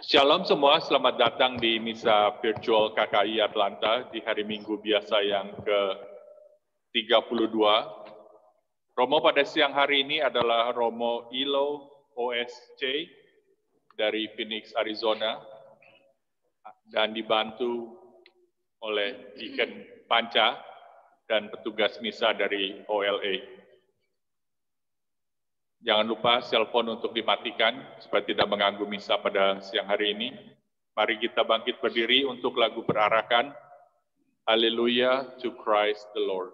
Shalom semua, selamat datang di Misa Virtual KKI Atlanta di hari Minggu biasa yang ke-32. Romo pada siang hari ini adalah Romo Ilo OSC dari Phoenix, Arizona, dan dibantu oleh Deacon Panca dan petugas Misa dari OLA. Jangan lupa selpon untuk dimatikan supaya tidak mengganggu misa pada siang hari ini. Mari kita bangkit berdiri untuk lagu perarakan. Hallelujah to Christ the Lord.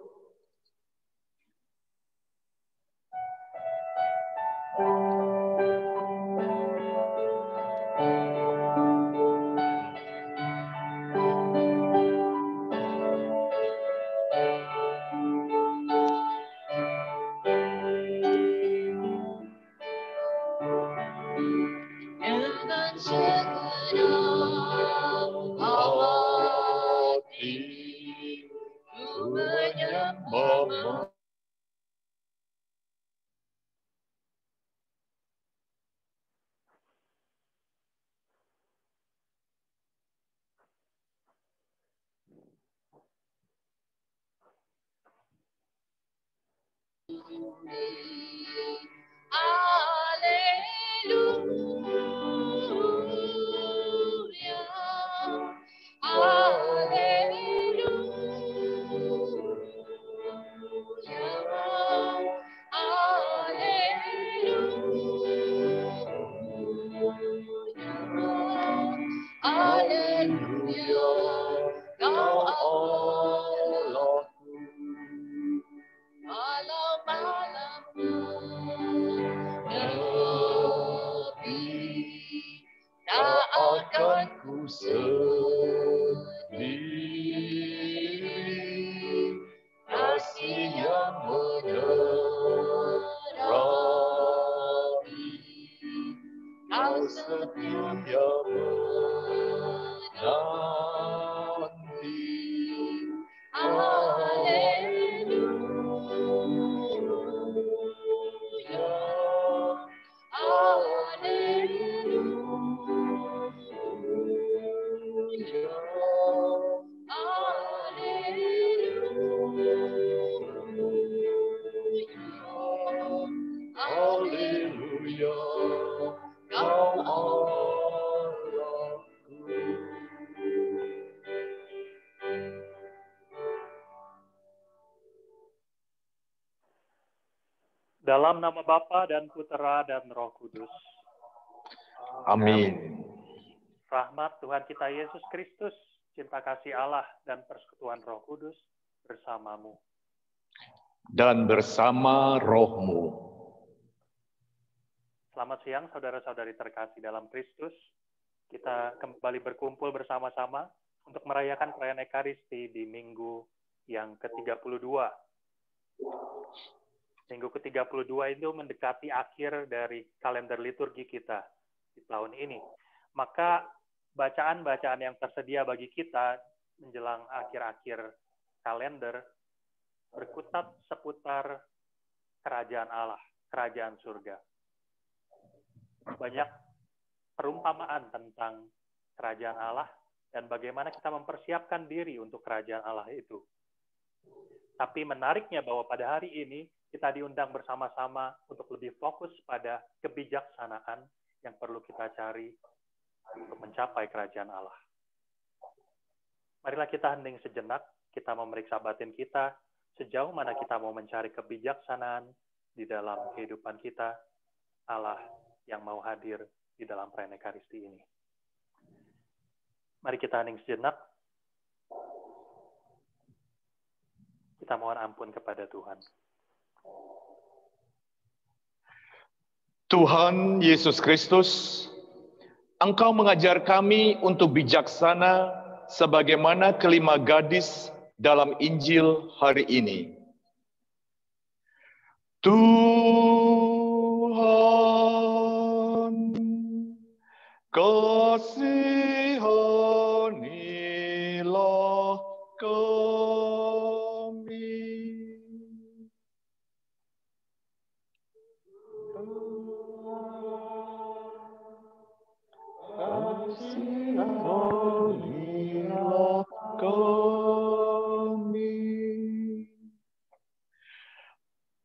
Dalam nama Bapa dan Putera dan Roh Kudus. Amin. Rahmat Tuhan kita Yesus Kristus, cinta kasih Allah dan persekutuan Roh Kudus bersamamu. Dan bersama rohmu. Selamat siang saudara-saudari terkasih dalam Kristus. Kita kembali berkumpul bersama-sama untuk merayakan perayaan Ekaristi di minggu yang ke-32. Minggu ke-32 itu mendekati akhir dari kalender liturgi kita di tahun ini. Maka bacaan-bacaan yang tersedia bagi kita menjelang akhir-akhir kalender berkutat seputar kerajaan Allah, kerajaan surga. Banyak perumpamaan tentang kerajaan Allah dan bagaimana kita mempersiapkan diri untuk kerajaan Allah itu. Tapi menariknya bahwa pada hari ini kita diundang bersama-sama untuk lebih fokus pada kebijaksanaan yang perlu kita cari untuk mencapai kerajaan Allah. Marilah kita hening sejenak, kita memeriksa batin kita, sejauh mana kita mau mencari kebijaksanaan di dalam kehidupan kita, Allah yang mau hadir di dalam perayaan Ekaristi ini. Mari kita hening sejenak, kita mohon ampun kepada Tuhan. Tuhan Yesus Kristus, Engkau mengajar kami untuk bijaksana sebagaimana kelima gadis dalam Injil hari ini. Tuhan, kasihanilah kami. kasihanilah kami.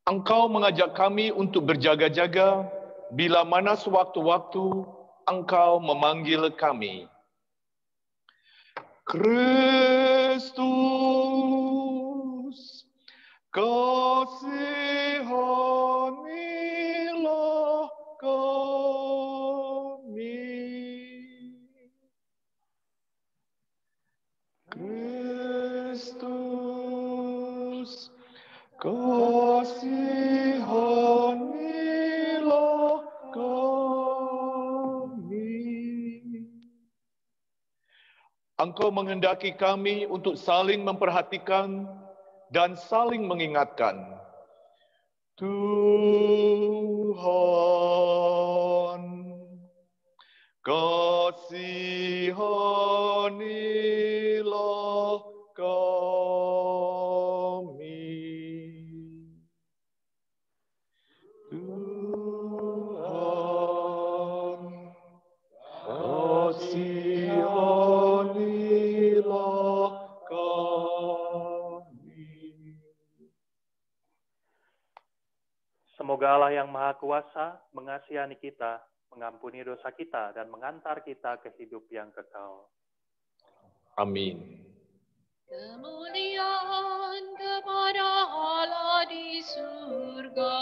Engkau mengajak kami untuk berjaga-jaga bila mana sewaktu-waktu Engkau memanggil kami. Kristus, kasihanilah kami. Kristus, kasihanilah kami. Engkau menghendaki kami untuk saling memperhatikan dan saling mengingatkan. Tuhan, kasihanilah kami. Tuhan, kasihanilah kami. Semoga Allah yang Maha Kuasa mengasihani kita, mengampuni dosa kita, dan mengantar kita ke hidup yang kekal. Amin. Kemuliaan kepada Allah di surga.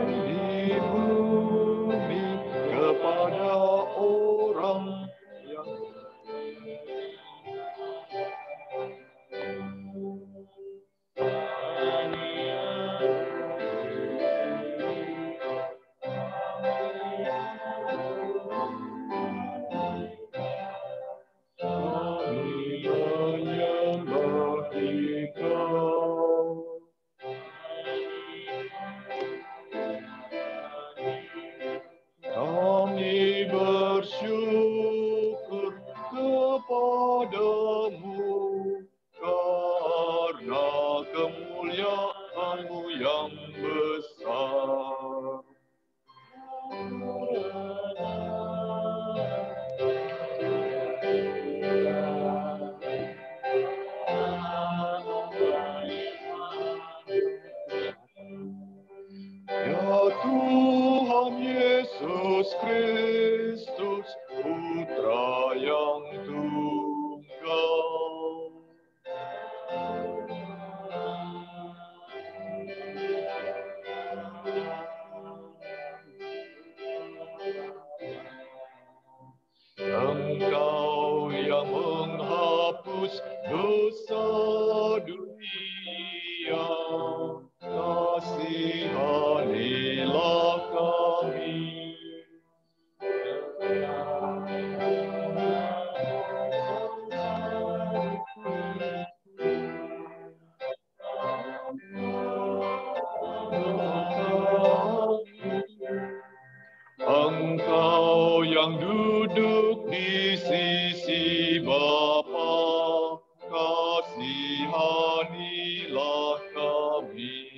Di bumi kepada orang yang kami bersyukur kepadamu karena kemuliaan-Mu yang besar. Ya Tuhan Yesus Kristus, Putra yang tunggal. Engkau yang menghapus dosa dunia, kasihanilah kami. Engkau yang duduk di sisi Bapa, kasihanilah kami.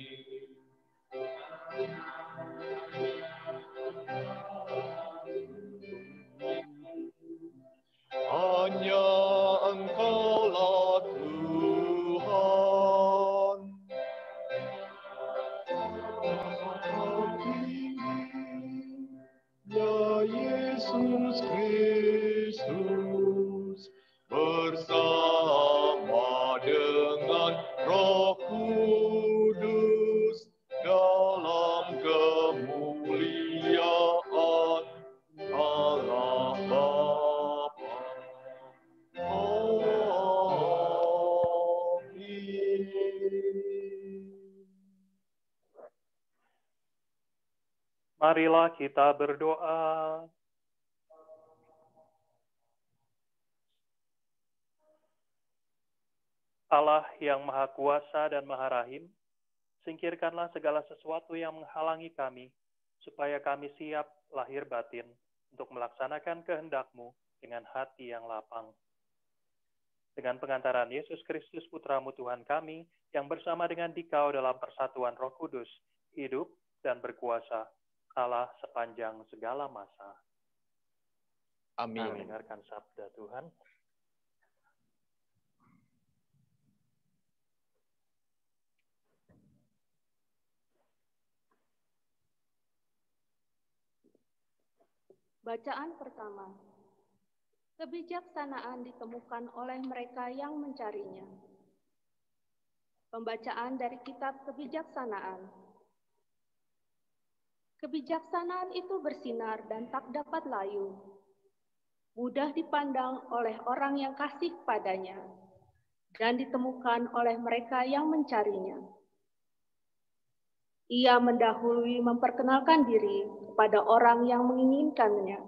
Hanya Engkaulah Tuhan. Ya Yesus Kristus, bersama dengan Roh Kudus dalam kemuliaan Allah Bapa. Amin. Marilah kita berdoa. Allah yang Maha Kuasa dan Maha Rahim, singkirkanlah segala sesuatu yang menghalangi kami, supaya kami siap lahir batin untuk melaksanakan kehendak-Mu dengan hati yang lapang. Dengan pengantaran Yesus Kristus Putra-Mu Tuhan kami, yang bersama dengan Dikau dalam persatuan Roh Kudus, hidup dan berkuasa Allah sepanjang segala masa. Amin. Dengarkan sabda Tuhan. Bacaan pertama. Kebijaksanaan ditemukan oleh mereka yang mencarinya. Pembacaan dari kitab Kebijaksanaan. Kebijaksanaan itu bersinar dan tak dapat layu. Mudah dipandang oleh orang yang kasih padanya dan ditemukan oleh mereka yang mencarinya. Ia mendahului memperkenalkan diri kepada orang yang menginginkannya.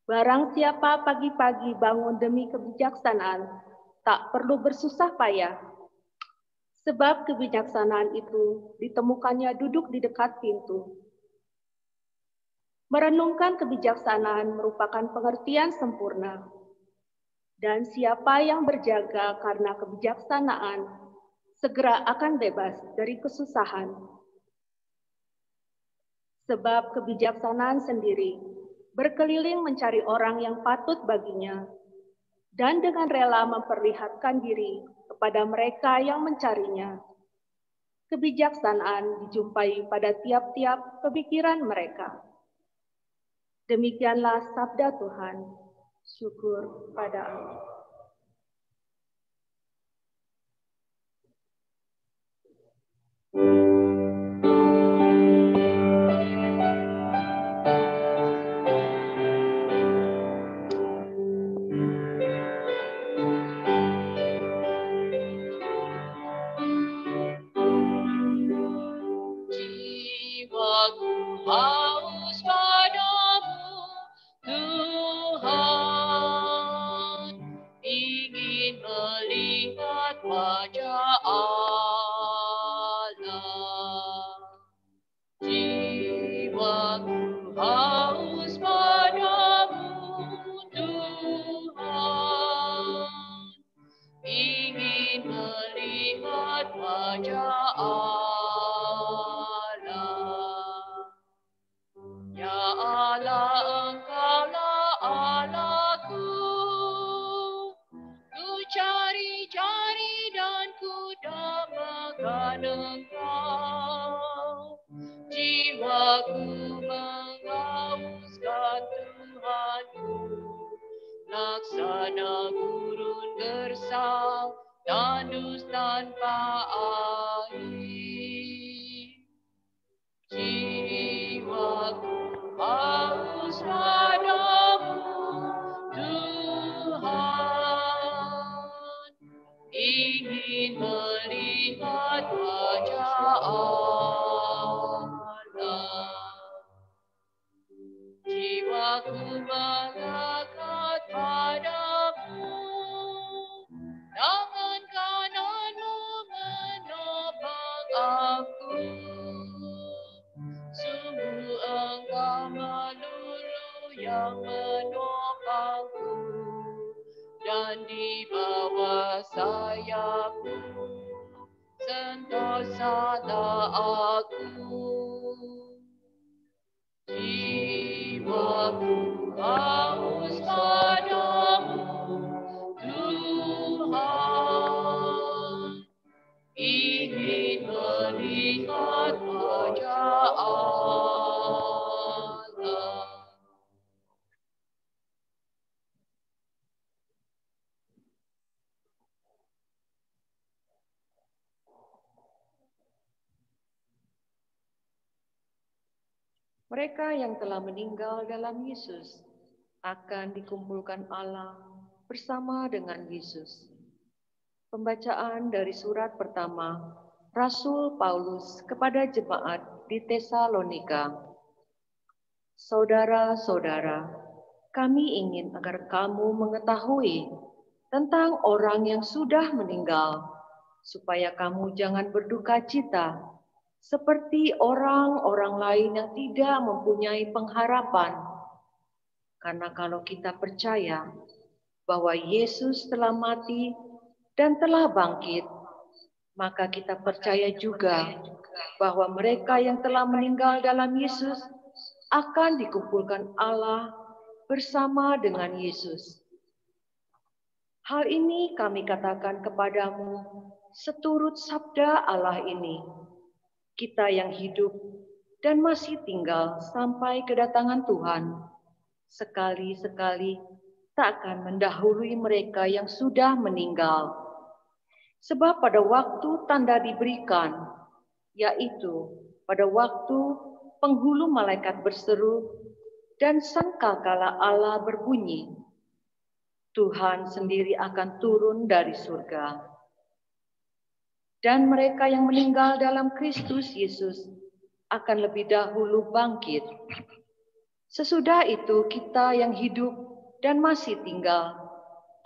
Barang siapa pagi-pagi bangun demi kebijaksanaan, tak perlu bersusah payah. Sebab kebijaksanaan itu ditemukannya duduk di dekat pintu. Merenungkan kebijaksanaan merupakan pengertian sempurna. Dan siapa yang berjaga karena kebijaksanaan, segera akan bebas dari kesusahan. Sebab kebijaksanaan sendiri berkeliling mencari orang yang patut baginya, dan dengan rela memperlihatkan diri kepada mereka yang mencarinya. Kebijaksanaan dijumpai pada tiap-tiap pemikiran mereka. Demikianlah sabda Tuhan. Syukur pada Allah. Jiwaku haus padamu, Tuhan, ingin melihat wajah Allah. Jiwaku haus padamu, Tuhan, ingin melihat wajah Allah. Ya Allah, Engkaulah Allahku, ku cari-cari dan ku dambakan Engkau. Jiwaku menghauskan Tuhanku, laksana gurun gersang, tandus tanpa air. Jiwaku haus padamu, Tuhan, ingin melihat wajah Allah. Jiwaku melekat padamu, tangan kananmu menopang aku. Sungguh Engkau melulu yang menopangku, dan di bawah sayapmu sentosalah aku. Jiwaku haus padamu, Tuhan, ingin melihat wajah Allah. Mereka yang telah meninggal dalam Yesus akan dikumpulkan Allah bersama dengan Yesus. Pembacaan dari surat pertama Rasul Paulus kepada jemaat di Tesalonika. Saudara-saudara, kami ingin agar kamu mengetahui tentang orang yang sudah meninggal, supaya kamu jangan berduka cita seperti orang-orang lain yang tidak mempunyai pengharapan. Karena kalau kita percaya bahwa Yesus telah mati dan telah bangkit, maka kita percaya juga bahwa mereka yang telah meninggal dalam Yesus akan dikumpulkan Allah bersama dengan Yesus. Hal ini kami katakan kepadamu seturut sabda Allah ini. Kita yang hidup dan masih tinggal sampai kedatangan Tuhan, sekali-sekali tak akan mendahului mereka yang sudah meninggal. Sebab pada waktu tanda diberikan, yaitu pada waktu penghulu malaikat berseru dan sangkakala Allah berbunyi, Tuhan sendiri akan turun dari surga. Dan mereka yang meninggal dalam Kristus Yesus akan lebih dahulu bangkit. Sesudah itu kita yang hidup dan masih tinggal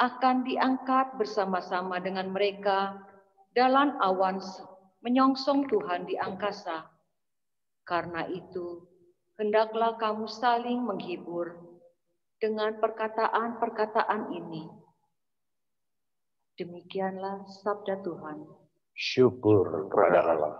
akan diangkat bersama-sama dengan mereka dalam awan menyongsong Tuhan di angkasa. Karena itu, hendaklah kamu saling menghibur dengan perkataan-perkataan ini. Demikianlah sabda Tuhan. Syukur kepada Allah.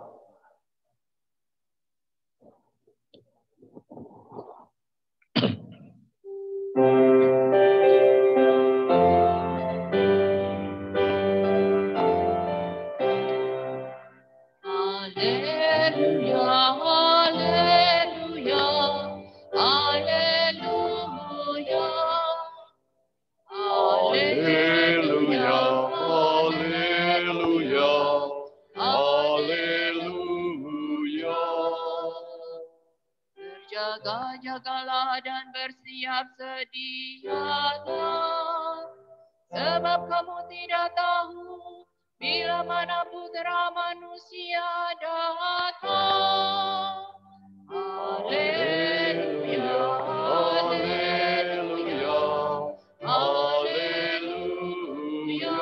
Berjaga-jagalah dan bersiap sedialah, sebab kamu tidak tahu bila mana Putera Manusia datang. Haleluya, haleluya, haleluya,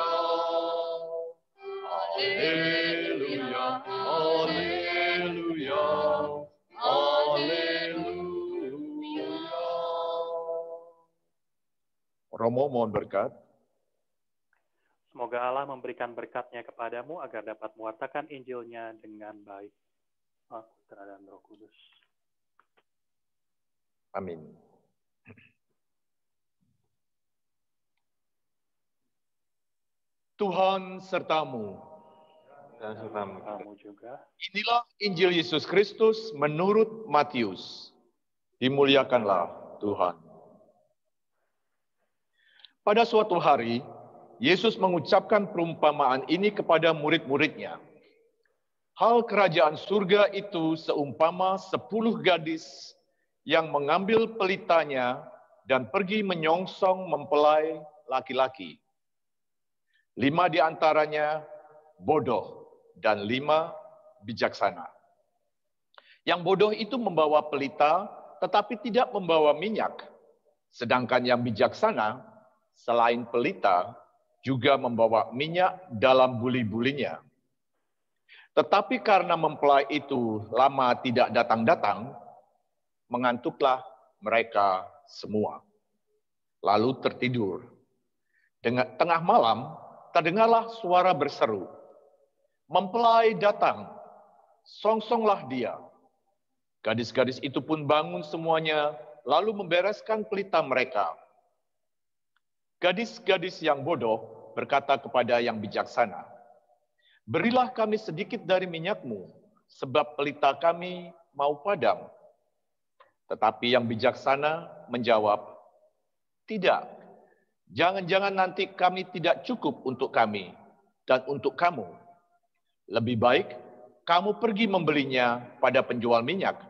haleluya, haleluya, haleluya. Romo mohon berkat. Semoga Allah memberikan berkat-Nya kepadamu agar dapat mewartakan Injil-Nya dengan baik. Putra dan Roh Kudus. Amin. Tuhan sertamu. Dan sertamu kamu juga. Inilah Injil Yesus Kristus menurut Matius. Dimuliakanlah Tuhan. Pada suatu hari, Yesus mengucapkan perumpamaan ini kepada murid-muridnya. Hal kerajaan surga itu seumpama 10 gadis yang mengambil pelitanya dan pergi menyongsong mempelai laki-laki. 5 di antaranya bodoh dan 5 bijaksana. Yang bodoh itu membawa pelita tetapi tidak membawa minyak. Sedangkan yang bijaksana selain pelita juga membawa minyak dalam buli-bulinya. Tetapi karena mempelai itu lama tidak datang-datang, mengantuklah mereka semua. Lalu tertidur. Tengah malam, terdengarlah suara berseru. Mempelai datang, songsonglah dia. Gadis-gadis itu pun bangun semuanya, lalu membereskan pelita mereka. Gadis-gadis yang bodoh berkata kepada yang bijaksana, "Berilah kami sedikit dari minyakmu, sebab pelita kami mau padam." Tetapi yang bijaksana menjawab, "Tidak, jangan-jangan nanti kami tidak cukup untuk kami dan untuk kamu. Lebih baik kamu pergi membelinya pada penjual minyak."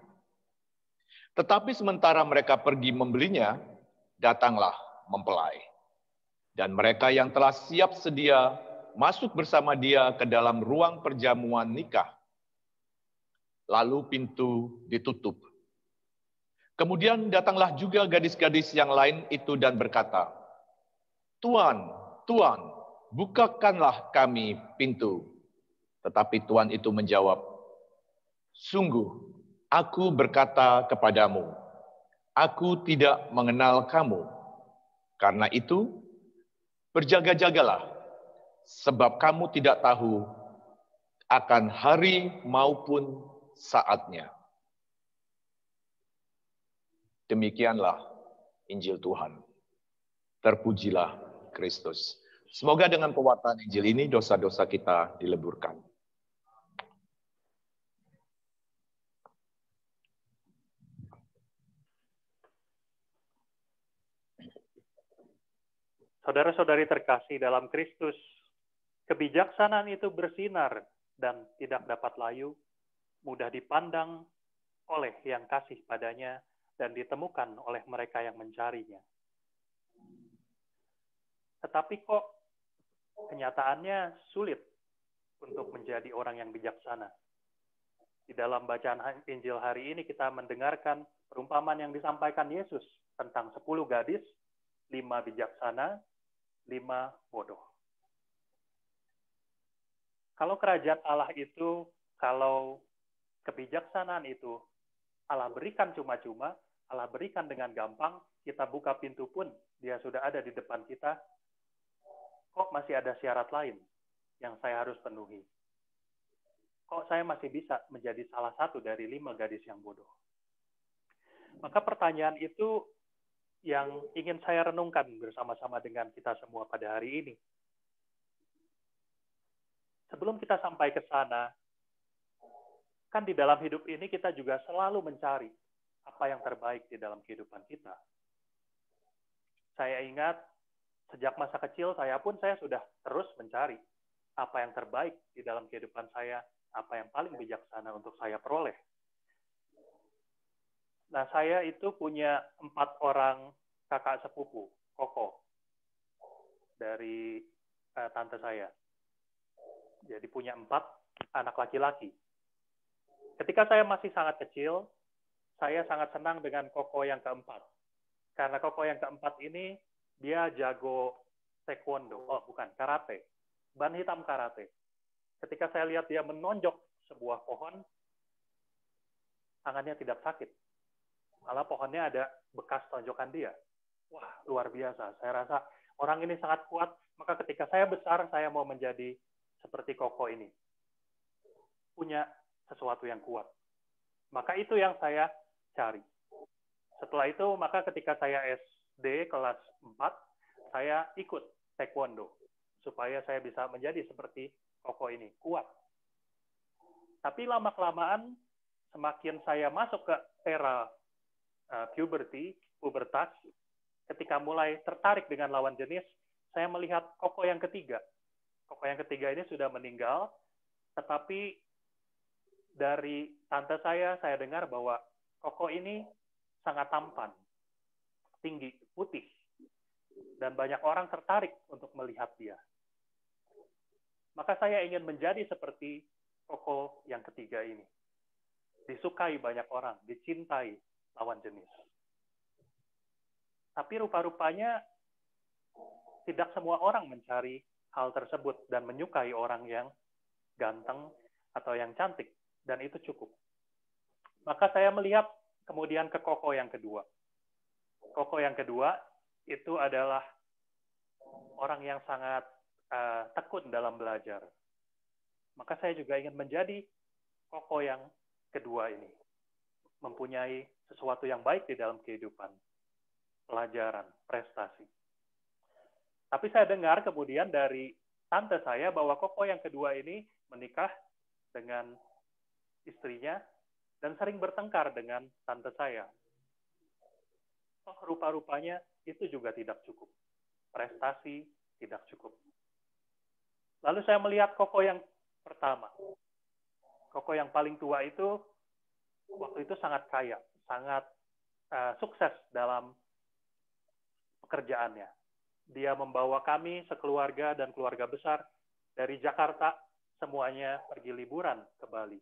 Tetapi sementara mereka pergi membelinya, datanglah mempelai. Dan mereka yang telah siap sedia masuk bersama dia ke dalam ruang perjamuan nikah. Lalu pintu ditutup. Kemudian datanglah juga gadis-gadis yang lain itu dan berkata, "Tuan, Tuan, bukakanlah kami pintu." Tetapi Tuan itu menjawab, "Sungguh, aku berkata kepadamu, aku tidak mengenal kamu. Karena itu, berjaga-jagalah, sebab kamu tidak tahu akan hari maupun saatnya. Demikianlah Injil Tuhan. Terpujilah Kristus. Semoga dengan pewartaan Injil ini dosa-dosa kita dileburkan. Saudara-saudari terkasih dalam Kristus, kebijaksanaan itu bersinar dan tidak dapat layu, mudah dipandang oleh yang kasih padanya dan ditemukan oleh mereka yang mencarinya. Tetapi kok kenyataannya sulit untuk menjadi orang yang bijaksana. Di dalam bacaan Injil hari ini kita mendengarkan perumpamaan yang disampaikan Yesus tentang 10 gadis, 5 bijaksana, 5 bodoh. Kalau kerajaan Allah itu, kalau kebijaksanaan itu Allah berikan cuma-cuma, Allah berikan dengan gampang, kita buka pintu pun, dia sudah ada di depan kita, kok masih ada syarat lain yang saya harus penuhi? Kok saya masih bisa menjadi salah satu dari 5 gadis yang bodoh? Maka pertanyaan itu yang ingin saya renungkan bersama-sama dengan kita semua pada hari ini. Sebelum kita sampai ke sana, kan di dalam hidup ini kita juga selalu mencari apa yang terbaik di dalam kehidupan kita. Saya ingat sejak masa kecil saya sudah terus mencari apa yang terbaik di dalam kehidupan saya, apa yang paling bijaksana untuk saya peroleh. Nah, saya itu punya 4 orang kakak sepupu, koko, dari tante saya. Jadi punya 4 anak laki-laki. Ketika saya masih sangat kecil, saya sangat senang dengan koko yang keempat. Karena koko yang keempat ini, dia jago taekwondo, karate, ban hitam karate. Ketika saya lihat dia menonjok sebuah pohon, tangannya tidak sakit. Malah pohonnya ada bekas tonjokan dia. Wah, luar biasa. Saya rasa orang ini sangat kuat, maka ketika saya besar, saya mau menjadi seperti koko ini. Punya sesuatu yang kuat. Maka itu yang saya cari. Setelah itu, maka ketika saya SD kelas 4, saya ikut taekwondo. Supaya saya bisa menjadi seperti koko ini, kuat. Tapi lama-kelamaan, semakin saya masuk ke era pubertas, ketika mulai tertarik dengan lawan jenis, saya melihat koko yang ketiga. Koko yang ketiga ini sudah meninggal, tetapi dari tante saya dengar bahwa koko ini sangat tampan, tinggi, putih, dan banyak orang tertarik untuk melihat dia. Maka saya ingin menjadi seperti koko yang ketiga ini. Disukai banyak orang, dicintai lawan jenis. Tapi rupa-rupanya tidak semua orang mencari hal tersebut dan menyukai orang yang ganteng atau yang cantik. Dan itu cukup. Maka saya melihat kemudian ke koko yang kedua. Koko yang kedua itu adalah orang yang sangat tekun dalam belajar. Maka saya juga ingin menjadi koko yang kedua ini. Mempunyai sesuatu yang baik di dalam kehidupan. Pelajaran, prestasi. Tapi saya dengar kemudian dari tante saya bahwa koko yang kedua ini menikah dengan istrinya dan sering bertengkar dengan tante saya. Oh, rupa-rupanya itu juga tidak cukup. Prestasi tidak cukup. Lalu saya melihat koko yang pertama. Koko yang paling tua itu waktu itu sangat kaya, sangat sukses dalam pekerjaannya. Dia membawa kami sekeluarga dan keluarga besar dari Jakarta, semuanya pergi liburan ke Bali.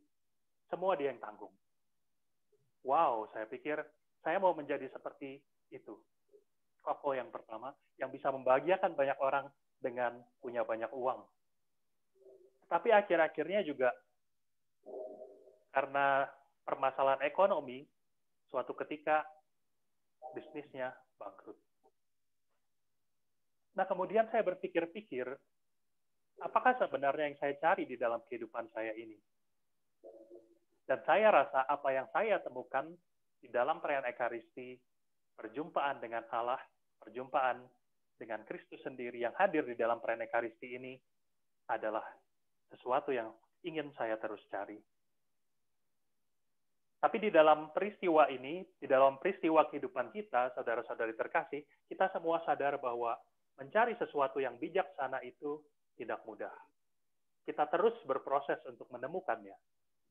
Semua dia yang tanggung. Wow, saya pikir saya mau menjadi seperti itu. Koko yang pertama, yang bisa membahagiakan banyak orang dengan punya banyak uang. Tapi akhir-akhirnya juga karena permasalahan ekonomi, suatu ketika bisnisnya bangkrut. Nah, kemudian saya berpikir-pikir, apakah sebenarnya yang saya cari di dalam kehidupan saya ini? Dan saya rasa apa yang saya temukan di dalam perayaan Ekaristi, perjumpaan dengan Allah, perjumpaan dengan Kristus sendiri yang hadir di dalam perayaan Ekaristi ini adalah sesuatu yang ingin saya terus cari. Tapi di dalam peristiwa ini, di dalam peristiwa kehidupan kita, saudara-saudari terkasih, kita semua sadar bahwa mencari sesuatu yang bijaksana itu tidak mudah. Kita terus berproses untuk menemukannya.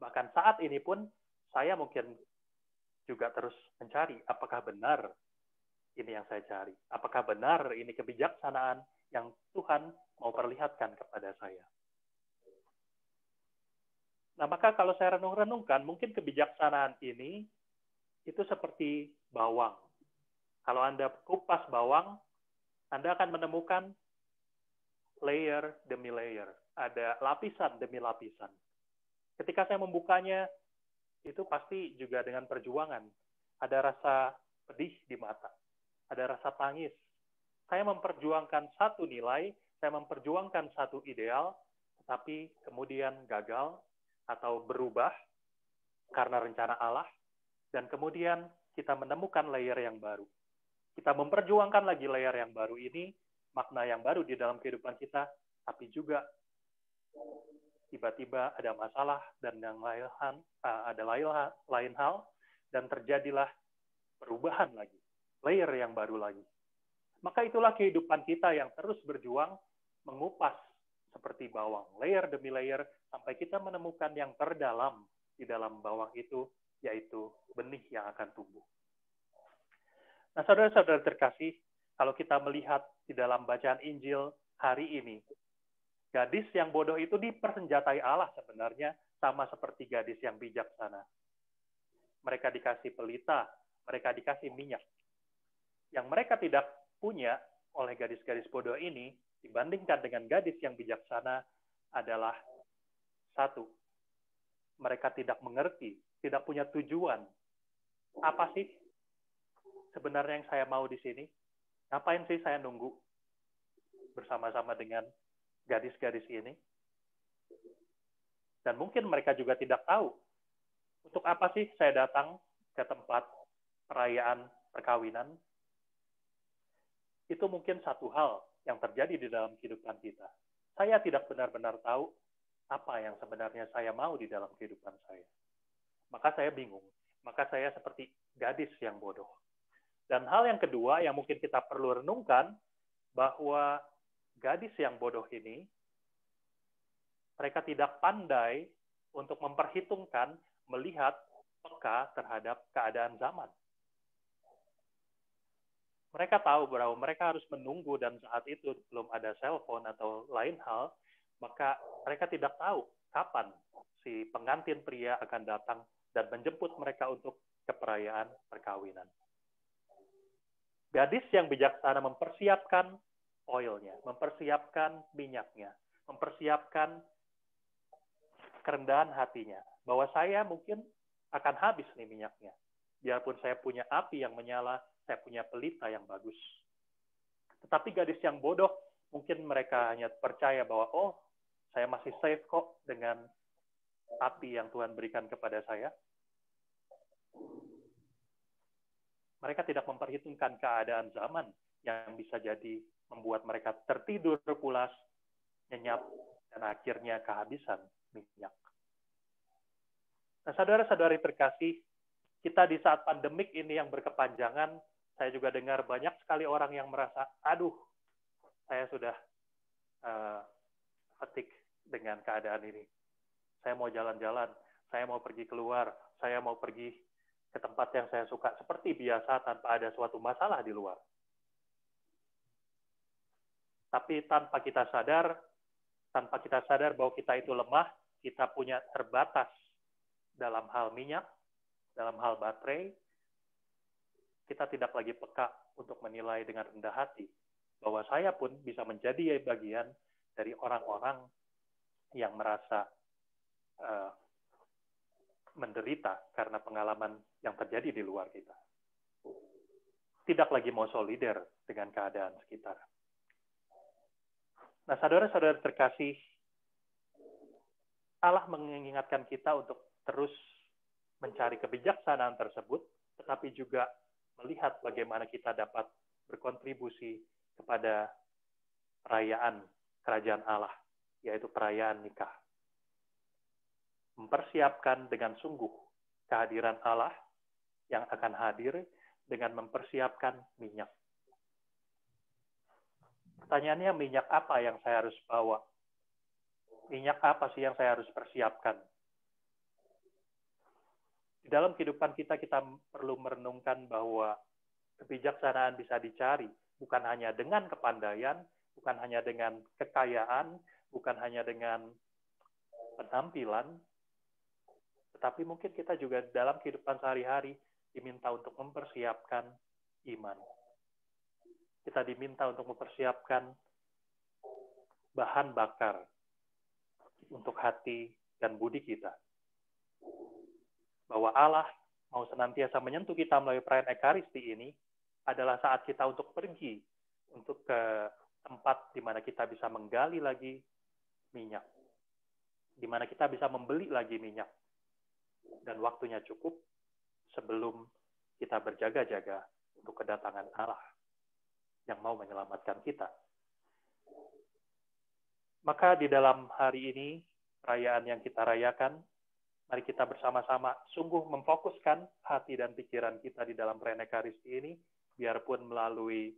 Bahkan saat ini pun, saya mungkin juga terus mencari apakah benar ini yang saya cari. Apakah benar ini kebijaksanaan yang Tuhan mau perlihatkan kepada saya. Nah, maka kalau saya renung-renungkan, mungkin kebijaksanaan ini itu seperti bawang. Kalau Anda kupas bawang, Anda akan menemukan layer demi layer. Ada lapisan demi lapisan. Ketika saya membukanya, itu pasti juga dengan perjuangan. Ada rasa pedih di mata. Ada rasa tangis. Saya memperjuangkan satu nilai, saya memperjuangkan satu ideal, tetapi kemudian gagal atau berubah karena rencana Allah, dan kemudian kita menemukan layer yang baru. Kita memperjuangkan lagi layer yang baru ini, makna yang baru di dalam kehidupan kita, tapi juga tiba-tiba ada masalah dan yang lain hal, dan terjadilah perubahan lagi, layer yang baru lagi. Maka itulah kehidupan kita yang terus berjuang mengupas seperti bawang, layer demi layer, sampai kita menemukan yang terdalam di dalam bawang itu, yaitu benih yang akan tumbuh. Nah, saudara-saudara terkasih, kalau kita melihat di dalam bacaan Injil hari ini, gadis yang bodoh itu dipersenjatai Allah sebenarnya, sama seperti gadis yang bijaksana. Mereka dikasih pelita, mereka dikasih minyak. Yang mereka tidak punya oleh gadis-gadis bodoh ini, dibandingkan dengan gadis yang bijaksana, adalah satu, mereka tidak mengerti, tidak punya tujuan. Apa sih sebenarnya yang saya mau di sini? Ngapain sih saya nunggu bersama-sama dengan gadis-gadis ini? Dan mungkin mereka juga tidak tahu, untuk apa sih saya datang ke tempat perayaan perkawinan? Itu mungkin satu hal yang terjadi di dalam kehidupan kita. Saya tidak benar-benar tahu apa yang sebenarnya saya mau di dalam kehidupan saya. Maka saya bingung. Maka saya seperti gadis yang bodoh. Dan hal yang kedua yang mungkin kita perlu renungkan, bahwa gadis yang bodoh ini, mereka tidak pandai untuk memperhitungkan, melihat peka terhadap keadaan zaman. Mereka tahu bahwa mereka harus menunggu, dan saat itu belum ada cellphone atau lain hal, maka mereka tidak tahu kapan si pengantin pria akan datang dan menjemput mereka untuk keperayaan perkawinan. Gadis yang bijaksana mempersiapkan oilnya, mempersiapkan minyaknya, mempersiapkan kerendahan hatinya, bahwa saya mungkin akan habis nih minyaknya. Biarpun saya punya api yang menyala, saya punya pelita yang bagus. Tetapi gadis yang bodoh, mungkin mereka hanya percaya bahwa, oh, saya masih safe kok dengan api yang Tuhan berikan kepada saya. Mereka tidak memperhitungkan keadaan zaman yang bisa jadi membuat mereka tertidur pulas, nyenyak, dan akhirnya kehabisan minyak. Nah, saudara-saudari terkasih, kita di saat pandemik ini yang berkepanjangan, saya juga dengar banyak sekali orang yang merasa, aduh, saya sudah fatigue dengan keadaan ini. Saya mau jalan-jalan, saya mau pergi keluar, saya mau pergi ke tempat yang saya suka, seperti biasa tanpa ada suatu masalah di luar. Tapi tanpa kita sadar bahwa kita itu lemah, kita punya terbatas dalam hal minyak, dalam hal baterai, kita tidak lagi peka untuk menilai dengan rendah hati bahwa saya pun bisa menjadi bagian dari orang-orang yang merasa menderita karena pengalaman yang terjadi di luar kita. Tidak lagi mau solider dengan keadaan sekitar. Nah, saudara-saudara terkasih, Allah mengingatkan kita untuk terus mencari kebijaksanaan tersebut, tetapi juga melihat bagaimana kita dapat berkontribusi kepada perayaan kerajaan Allah, yaitu perayaan nikah. Mempersiapkan dengan sungguh kehadiran Allah yang akan hadir dengan mempersiapkan minyak. Pertanyaannya, minyak apa yang saya harus bawa? Minyak apa sih yang saya harus persiapkan? Di dalam kehidupan kita perlu merenungkan bahwa kebijaksanaan bisa dicari bukan hanya dengan kepandaian, bukan hanya dengan kekayaan, bukan hanya dengan penampilan, tetapi mungkin kita juga dalam kehidupan sehari-hari diminta untuk mempersiapkan iman. Kita diminta untuk mempersiapkan bahan bakar untuk hati dan budi kita. Bahwa Allah mau senantiasa menyentuh kita melalui perayaan Ekaristi ini adalah saat kita untuk pergi untuk ke tempat di mana kita bisa menggali lagi minyak, di mana kita bisa membeli lagi minyak, dan waktunya cukup sebelum kita berjaga-jaga untuk kedatangan Allah yang mau menyelamatkan kita. Maka di dalam hari ini, perayaan yang kita rayakan, mari kita bersama-sama sungguh memfokuskan hati dan pikiran kita di dalam perayaan Ekaristi ini, biarpun melalui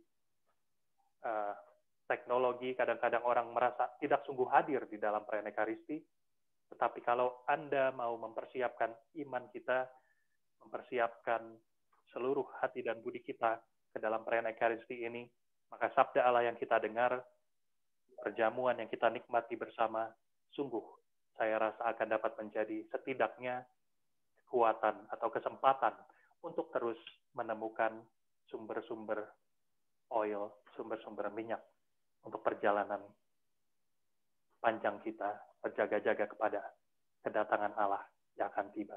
teknologi, kadang-kadang orang merasa tidak sungguh hadir di dalam perayaan Ekaristi, tetapi kalau Anda mau mempersiapkan iman kita, mempersiapkan seluruh hati dan budi kita ke dalam perayaan Ekaristi ini, maka sabda Allah yang kita dengar, perjamuan yang kita nikmati bersama, sungguh saya rasa akan dapat menjadi setidaknya kekuatan atau kesempatan untuk terus menemukan sumber-sumber oil, sumber-sumber minyak untuk perjalanan panjang kita berjaga-jaga kepada kedatangan Allah yang akan tiba.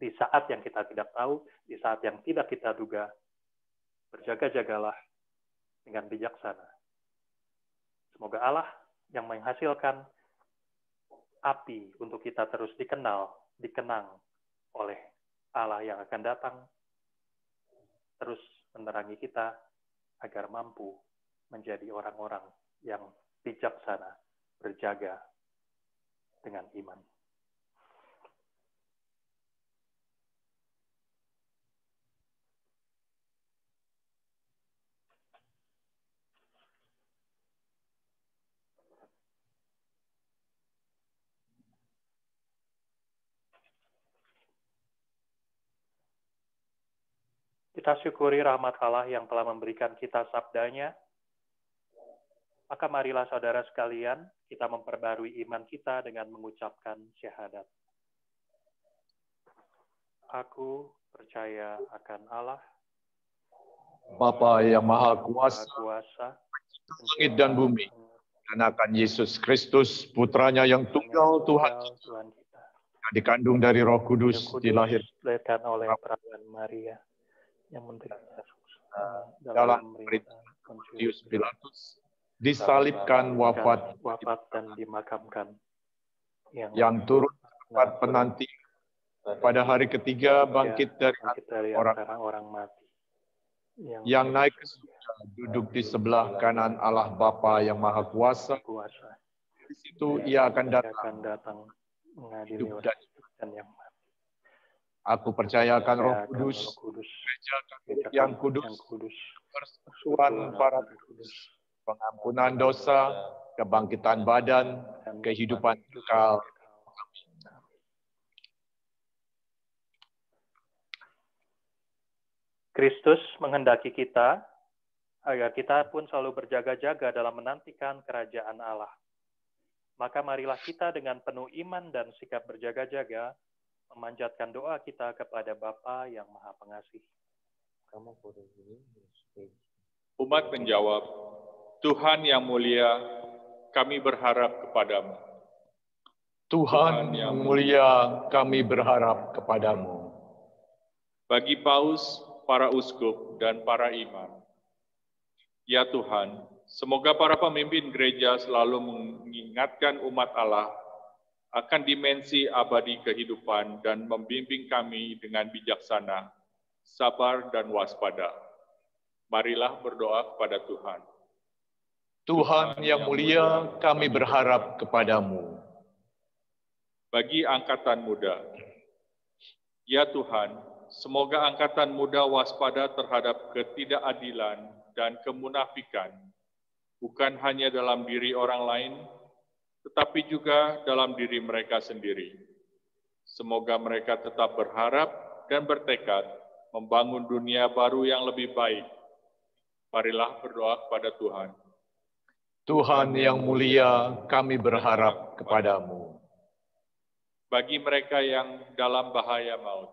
Di saat yang kita tidak tahu, di saat yang tidak kita duga, berjaga-jagalah dengan bijaksana. Semoga Allah yang menghasilkan api untuk kita terus dikenang oleh Allah yang akan datang, terus menerangi kita agar mampu menjadi orang-orang yang bijaksana, berjaga dengan iman. Kita syukuri rahmat Allah yang telah memberikan kita sabdanya. Maka marilah saudara sekalian, kita memperbarui iman kita dengan mengucapkan syahadat. Aku percaya akan Allah, Bapa yang Maha Kuasa, langit dan bumi, dan akan Yesus Kristus, putranya yang tunggal Tuhan, kita. yang dikandung dari Roh Kudus, dilahirkan oleh perawan Maria, yang menderita dalam perintah Pontius Pilatus, disalibkan, wafat dan dimakamkan, yang turun tempat penanti, pada hari ketiga bangkit dari orang mati, yang naik ke surga, duduk di sebelah kanan Allah Bapa yang Maha Kuasa. Di situ ia akan datang mengadili hidup dan yang mati. Aku percayakan Roh Kudus, Gereja Katolik yang kudus, persekutuan para kudus, pengampunan dosa, kebangkitan badan, kehidupan kekal. Kristus menghendaki kita agar kita pun selalu berjaga-jaga dalam menantikan kerajaan Allah. Maka marilah kita dengan penuh iman dan sikap berjaga-jaga memanjatkan doa kita kepada Bapa yang Maha Pengasih. Umat menjawab, Tuhan yang mulia, kami berharap kepadamu. Tuhan yang mulia, kami berharap kepadamu. Bagi paus, para uskup, dan para imam, ya Tuhan, Semoga para pemimpin gereja selalu mengingatkan umat Allah akan dimensi abadi kehidupan dan membimbing kami dengan bijaksana, sabar, dan waspada. Marilah berdoa kepada Tuhan. Tuhan yang mulia, kami berharap kepadamu. Bagi angkatan muda, ya Tuhan, semoga angkatan muda waspada terhadap ketidakadilan dan kemunafikan, bukan hanya dalam diri orang lain, tetapi juga dalam diri mereka sendiri. Semoga mereka tetap berharap dan bertekad membangun dunia baru yang lebih baik. Marilah berdoa kepada Tuhan. Tuhan yang mulia, kami berharap kepadamu. Bagi mereka yang dalam bahaya maut,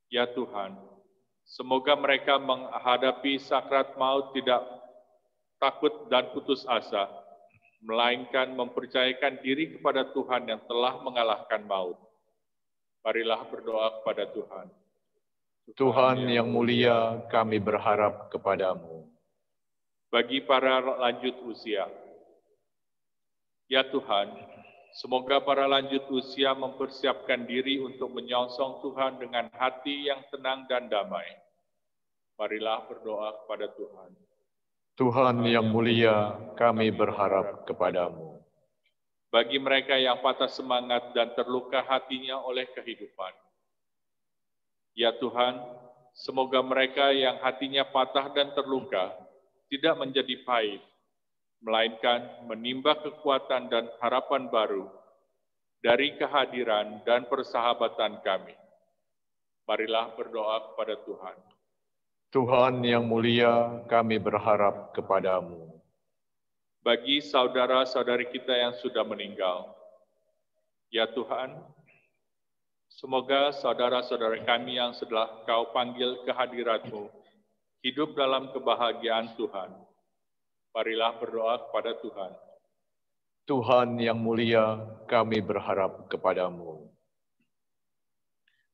ya Tuhan, semoga mereka menghadapi sakrat maut tidak takut dan putus asa, melainkan mempercayakan diri kepada Tuhan yang telah mengalahkan maut. Marilah berdoa kepada Tuhan. Tuhan yang mulia, kami berharap kepadamu. Bagi para lanjut usia, ya Tuhan, semoga para lanjut usia mempersiapkan diri untuk menyongsong Tuhan dengan hati yang tenang dan damai. Marilah berdoa kepada Tuhan. Tuhan yang mulia, kami berharap kepadamu. Bagi mereka yang patah semangat dan terluka hatinya oleh kehidupan, ya Tuhan, semoga mereka yang hatinya patah dan terluka tidak menjadi pahit, melainkan menimba kekuatan dan harapan baru dari kehadiran dan persahabatan kami. Marilah berdoa kepada Tuhan. Tuhan yang mulia, kami berharap kepadamu. Bagi saudara-saudari kita yang sudah meninggal, ya Tuhan, semoga saudara-saudara kami yang setelah Kau panggil ke hadirat-Mu hidup dalam kebahagiaan Tuhan. Marilah berdoa kepada Tuhan. Tuhan yang mulia, kami berharap kepadamu.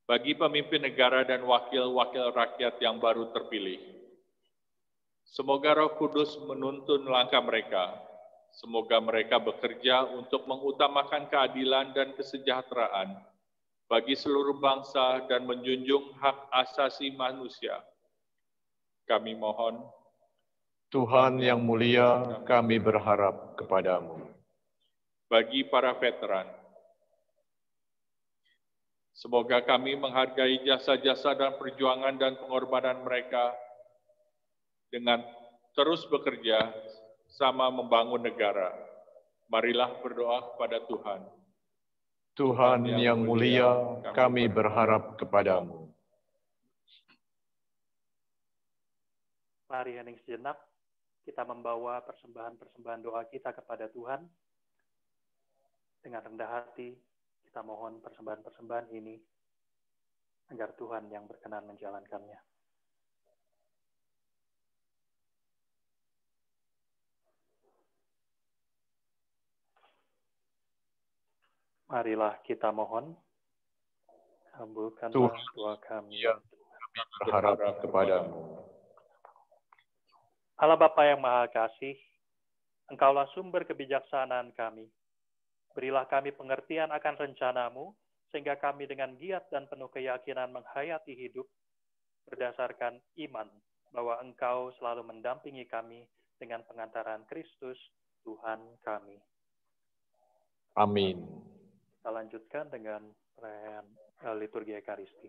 Bagi pemimpin negara dan wakil-wakil rakyat yang baru terpilih, semoga Roh Kudus menuntun langkah mereka. Semoga mereka bekerja untuk mengutamakan keadilan dan kesejahteraan bagi seluruh bangsa dan menjunjung hak asasi manusia. Kami mohon, Tuhan yang mulia, kami berharap kepadamu. Bagi para veteran, semoga kami menghargai jasa-jasa dan perjuangan dan pengorbanan mereka dengan terus bekerja sama membangun negara. Marilah berdoa kepada Tuhan. Tuhan yang mulia, kami berharap kepadamu. Mari hening sejenak, kita membawa persembahan-persembahan doa kita kepada Tuhan. Dengan rendah hati, kita mohon persembahan-persembahan ini agar Tuhan yang berkenan menjalankannya. Marilah kita mohon, kabulkanlah doa kami. Kami berharap kepadamu. Allah Bapa yang Maha Kasih, Engkaulah sumber kebijaksanaan kami. Berilah kami pengertian akan rencana-Mu, sehingga kami dengan giat dan penuh keyakinan menghayati hidup, berdasarkan iman bahwa Engkau selalu mendampingi kami dengan pengantaran Kristus, Tuhan kami. Amin. Kita lanjutkan dengan perayaan liturgi Ekaristi.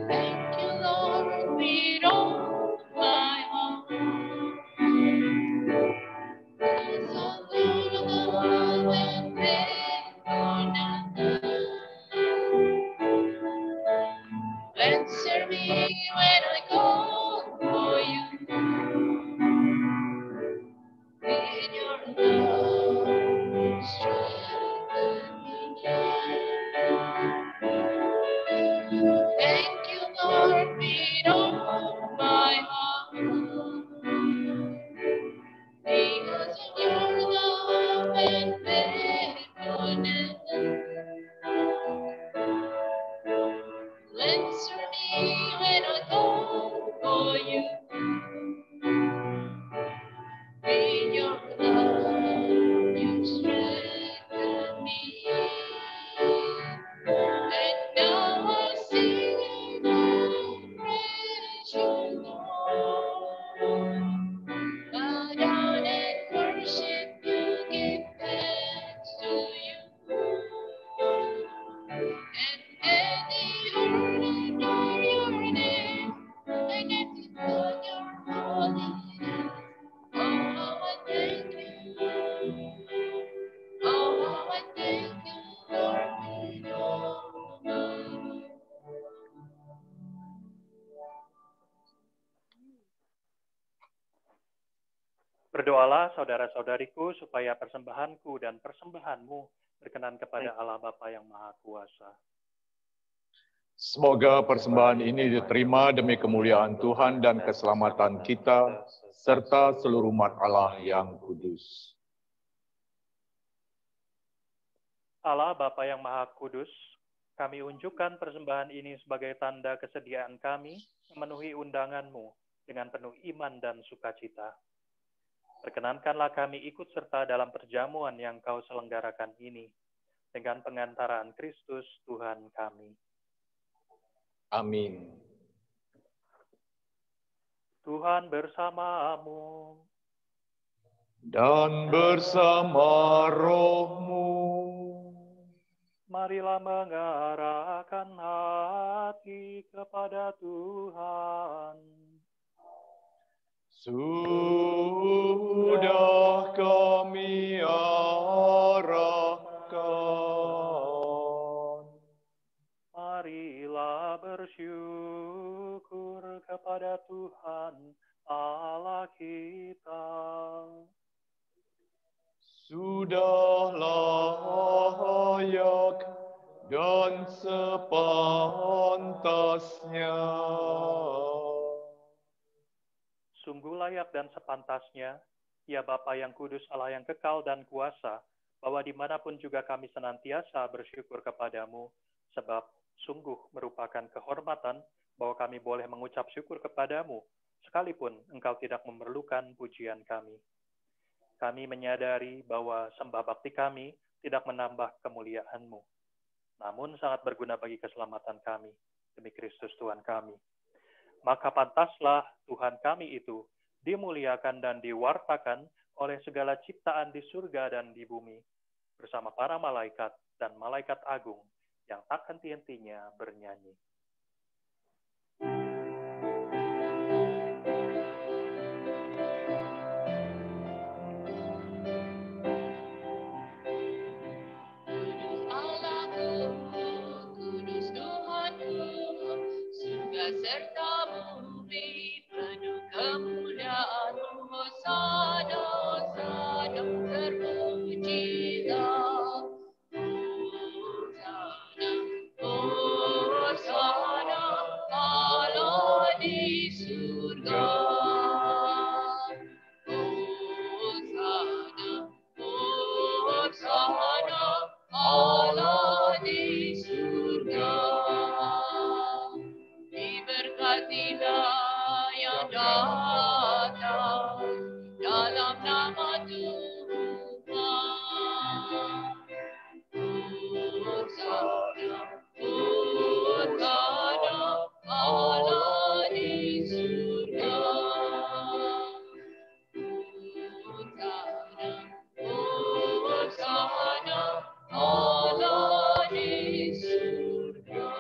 Thank you, Lord, with all my heart. There's a Lord of the world and faithful now. Answer me when Berdoalah saudara-saudariku supaya persembahanku dan persembahanmu berkenan kepada Allah Bapa yang Maha Kuasa. Semoga persembahan ini diterima demi kemuliaan Tuhan dan keselamatan kita, serta seluruh umat Allah yang kudus. Allah Bapa yang Maha Kudus, kami unjukkan persembahan ini sebagai tanda kesediaan kami memenuhi undangan-Mu dengan penuh iman dan sukacita. Perkenankanlah kami ikut serta dalam perjamuan yang Kau selenggarakan ini, dengan pengantaraan Kristus Tuhan kami. Amin. Tuhan bersamamu. Dan bersama rohmu. Marilah mengarahkan hati kepada Tuhan. Sudah kami arahkan. Marilah bersyukur kepada Tuhan Allah kita. Sudah layak dan sepantasnya. Sungguh layak dan sepantasnya, ya Bapa yang kudus, Allah yang kekal dan kuasa, bahwa dimanapun juga kami senantiasa bersyukur kepadamu, sebab sungguh merupakan kehormatan bahwa kami boleh mengucap syukur kepadamu, sekalipun engkau tidak memerlukan pujian kami. Kami menyadari bahwa sembah bakti kami tidak menambah kemuliaan-Mu, namun sangat berguna bagi keselamatan kami, demi Kristus Tuhan kami. Maka pantaslah Tuhan kami itu dimuliakan dan diwartakan oleh segala ciptaan di surga dan di bumi, bersama para malaikat dan malaikat agung yang tak henti-hentinya bernyanyi. Serta bumi penuh kemuliaan, Hosana, Hosana, terpujilah. Hosana, Hosana, Allah di surga. Hosana, Hosana, Allah di surga. Diberkatilah yang datang dalam nama Tuhan. Hosana, Hosana, Allah di surga. Hosana, Hosana, Allah di surga.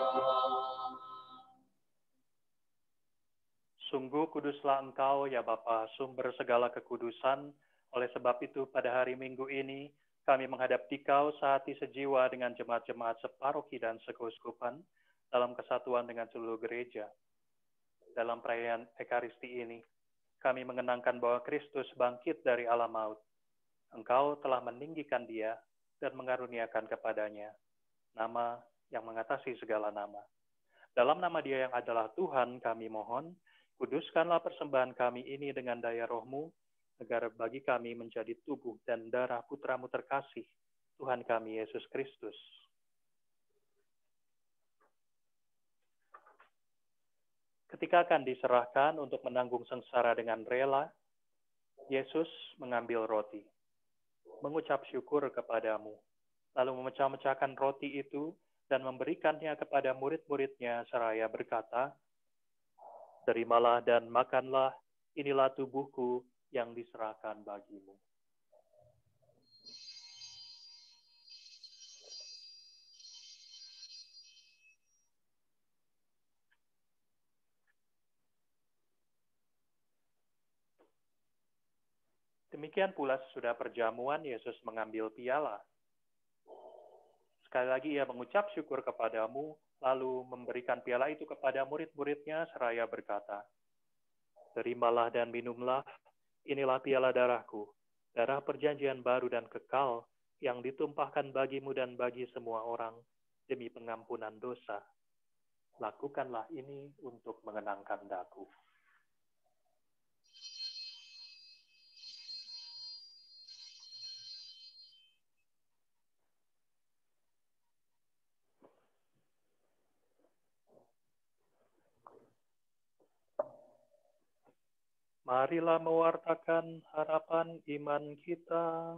Sungguh kuduslah Engkau, ya Bapa, sumber segala kekudusan. Oleh sebab itu, pada hari Minggu ini, kami menghadap Dikau sehati sejiwa dengan jemaat-jemaat separoki dan sekeuskupan dalam kesatuan dengan seluruh gereja. Dalam perayaan Ekaristi ini, kami mengenangkan bahwa Kristus bangkit dari alam maut. Engkau telah meninggikan Dia dan mengaruniakan kepadanya nama yang mengatasi segala nama. Dalam nama Dia yang adalah Tuhan, kami mohon, kuduskanlah persembahan kami ini dengan daya roh-Mu, agar bagi kami menjadi tubuh dan darah Putra-Mu terkasih, Tuhan kami Yesus Kristus. Ketika akan diserahkan untuk menanggung sengsara dengan rela, Yesus mengambil roti, mengucap syukur kepadamu, lalu memecah-mecahkan roti itu dan memberikannya kepada murid-muridnya seraya berkata, "Terimalah dan makanlah, inilah tubuhku yang diserahkan bagimu." Demikian pula sesudah perjamuan, Yesus mengambil piala. Sekali lagi ia mengucap syukur kepadamu, lalu memberikan piala itu kepada murid-muridnya seraya berkata, "Terimalah dan minumlah, Inilah piala darahku, darah perjanjian baru dan kekal, yang ditumpahkan bagimu dan bagi semua orang demi pengampunan dosa. Lakukanlah ini untuk mengenangkan daku. Marilah mewartakan harapan iman kita.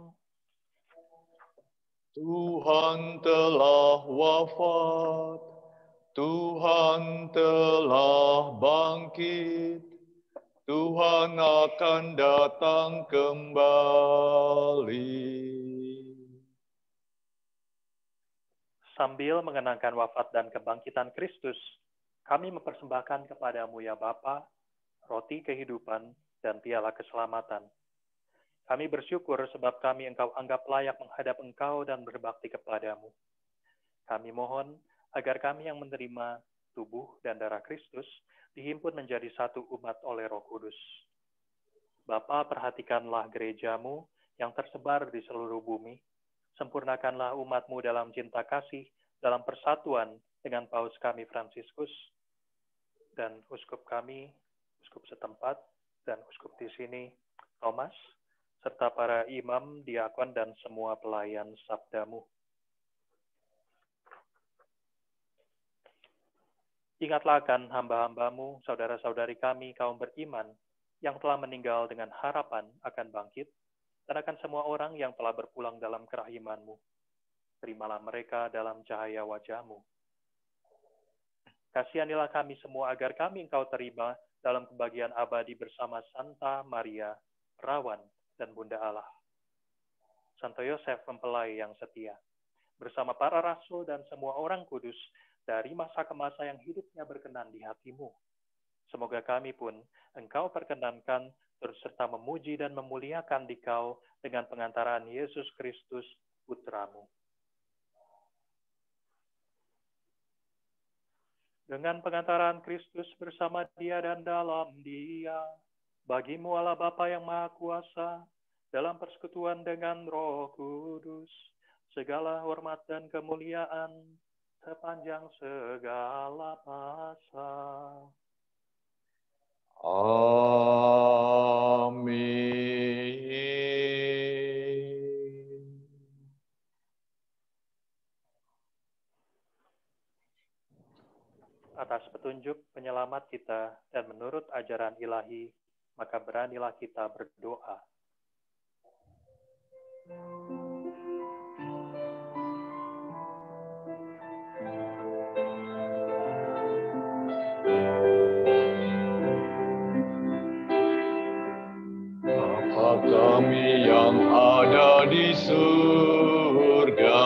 Tuhan telah wafat, Tuhan telah bangkit, Tuhan akan datang kembali. Sambil mengenangkan wafat dan kebangkitan Kristus, kami mempersembahkan kepadamu ya Bapa, roti kehidupan dan piala keselamatan. Kami bersyukur sebab kami Engkau anggap layak menghadap Engkau dan berbakti kepadamu. Kami mohon agar kami yang menerima tubuh dan darah Kristus dihimpun menjadi satu umat oleh Roh Kudus. Bapa, perhatikanlah gerejamu yang tersebar di seluruh bumi. Sempurnakanlah umatmu dalam cinta kasih, dalam persatuan dengan Paus kami Fransiskus dan uskup kami, uskup setempat, dan uskup di sini, Thomas, serta para imam, diakon, dan semua pelayan sabdamu. Ingatlah akan hamba-hambamu, saudara-saudari kami, kaum beriman, yang telah meninggal dengan harapan akan bangkit, dan akan semua orang yang telah berpulang dalam kerahimanmu. Terimalah mereka dalam cahaya wajahmu. Kasihanilah kami semua agar kami Engkau terima dalam kebahagiaan abadi bersama Santa Maria, Perawan, dan Bunda Allah. Santo Yosef, mempelai yang setia, bersama para rasul dan semua orang kudus dari masa ke masa yang hidupnya berkenan di hatimu. Semoga kami pun Engkau perkenankan turut serta memuji dan memuliakan Dikau dengan pengantaran Yesus Kristus, Putramu. Dengan pengantaran Kristus bersama Dia dan dalam Dia, bagimu Allah Bapa yang Maha Kuasa, dalam persekutuan dengan Roh Kudus, segala hormat dan kemuliaan sepanjang segala masa. Amin. Atas petunjuk penyelamat kita dan menurut ajaran ilahi, maka beranilah kita berdoa. Bapa kami yang ada di surga,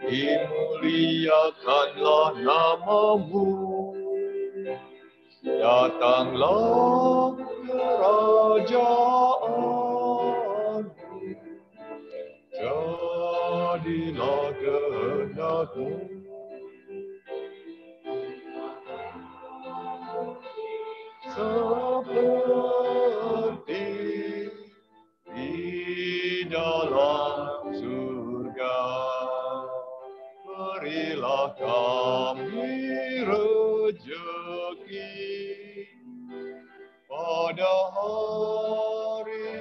dimuliakanlah nama-Mu. Datanglah kerajaan-Mu, jadilah kehendak-Mu seperti di dalam surga. Berilah kami rejeki pada hari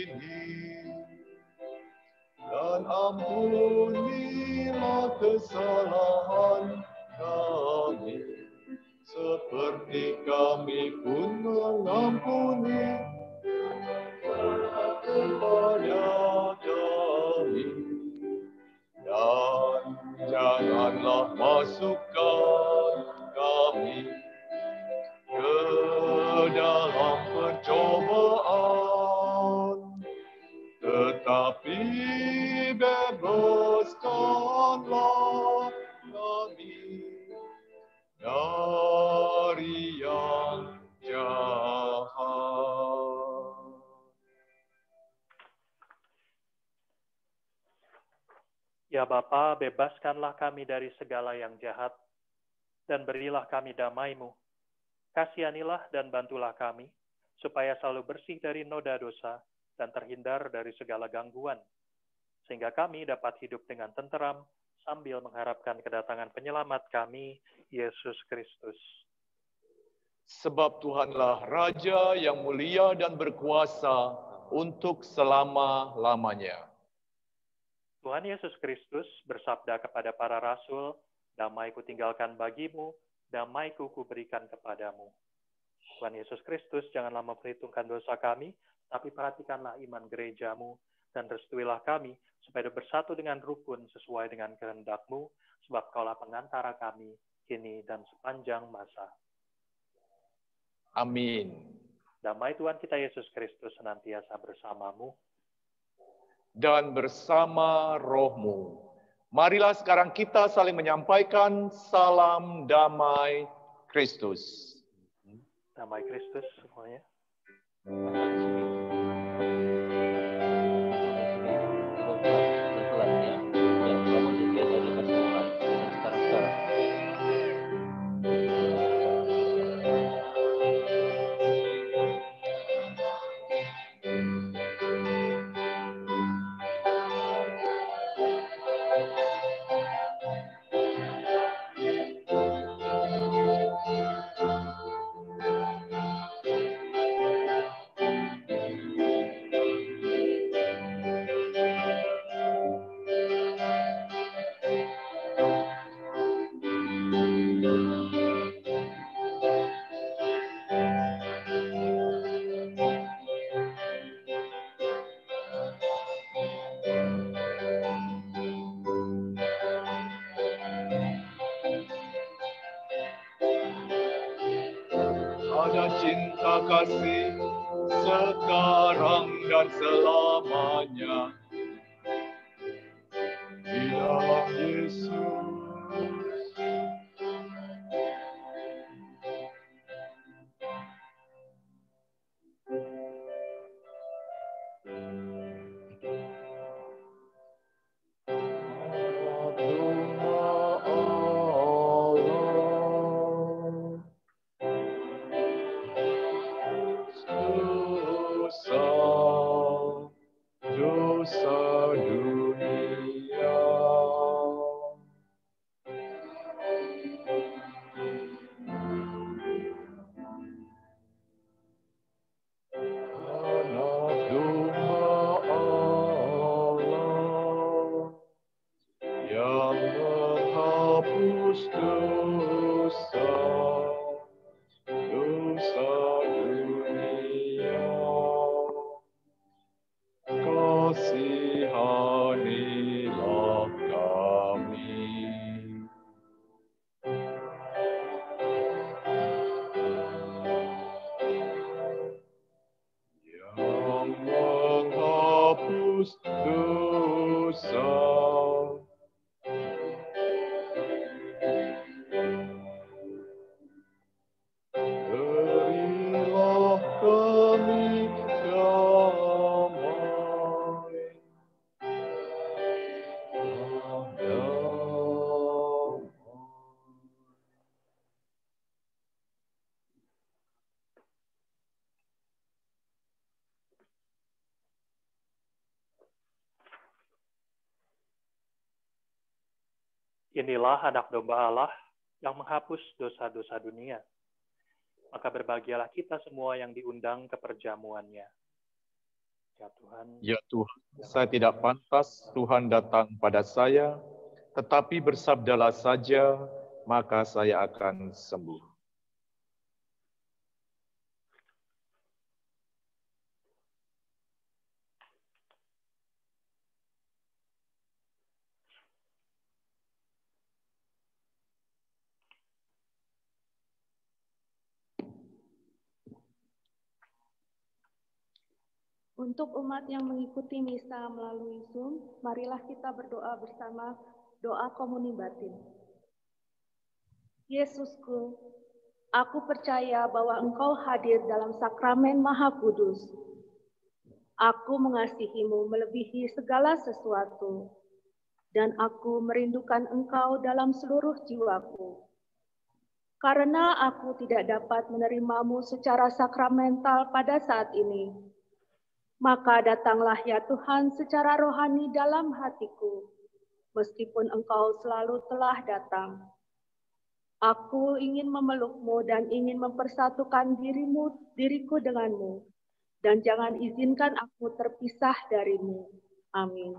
ini, dan ampunilah kesalahan kami, seperti kami pun mengampuni kepada kami. Dan janganlah masukkan kami ke dalam pencobaan, tetapi bebaskanlah kami dari yang jahat. Ya Bapa, bebaskanlah kami dari segala yang jahat, dan berilah kami damai-Mu. Kasihanilah dan bantulah kami, supaya selalu bersih dari noda dosa dan terhindar dari segala gangguan, sehingga kami dapat hidup dengan tenteram sambil mengharapkan kedatangan penyelamat kami, Yesus Kristus. Sebab Tuhanlah Raja yang mulia dan berkuasa untuk selama-lamanya. Tuhan Yesus Kristus bersabda kepada para rasul, "Damai kutinggalkan bagimu, damai-Ku kuberikan kepadamu." Tuhan Yesus Kristus, janganlah memperhitungkan dosa kami, tapi perhatikanlah iman gerejamu, dan restuilah kami, supaya bersatu dengan rukun sesuai dengan kehendak-Mu, sebab Kaulah pengantara kami, kini dan sepanjang masa. Amin. Damai Tuhan kita Yesus Kristus senantiasa bersamamu. Dan bersama rohmu. Marilah sekarang kita saling menyampaikan salam damai Kristus. Damai Kristus semuanya. Ada cinta kasih sekarang dan selamanya di dalam Yesus. Dosa dunia. Anak domba Allah yang menghapus dosa dunia. Kasihanilah kami. Yang menghapus dosa. Berilah kami damai. Inilah anak domba Allah yang menghapus dosa-dosa dunia. Maka berbahagialah kita semua yang diundang ke perjamuannya. Ya Tuhan. Ya Tuhan, saya tidak pantas Tuhan datang pada saya, tetapi bersabdalah saja, maka saya akan sembuh. Untuk umat yang mengikuti misa melalui Zoom, marilah kita berdoa bersama doa komuni batin. Yesusku, aku percaya bahwa Engkau hadir dalam sakramen Maha Kudus. Aku mengasihimu melebihi segala sesuatu, dan aku merindukan Engkau dalam seluruh jiwaku. karena aku tidak dapat menerimamu secara sakramental pada saat ini. Maka datanglah ya Tuhan secara rohani dalam hatiku, meskipun Engkau selalu telah datang. Aku ingin memelukmu dan ingin mempersatukan diriku denganmu, dan jangan izinkan aku terpisah darimu. Amin.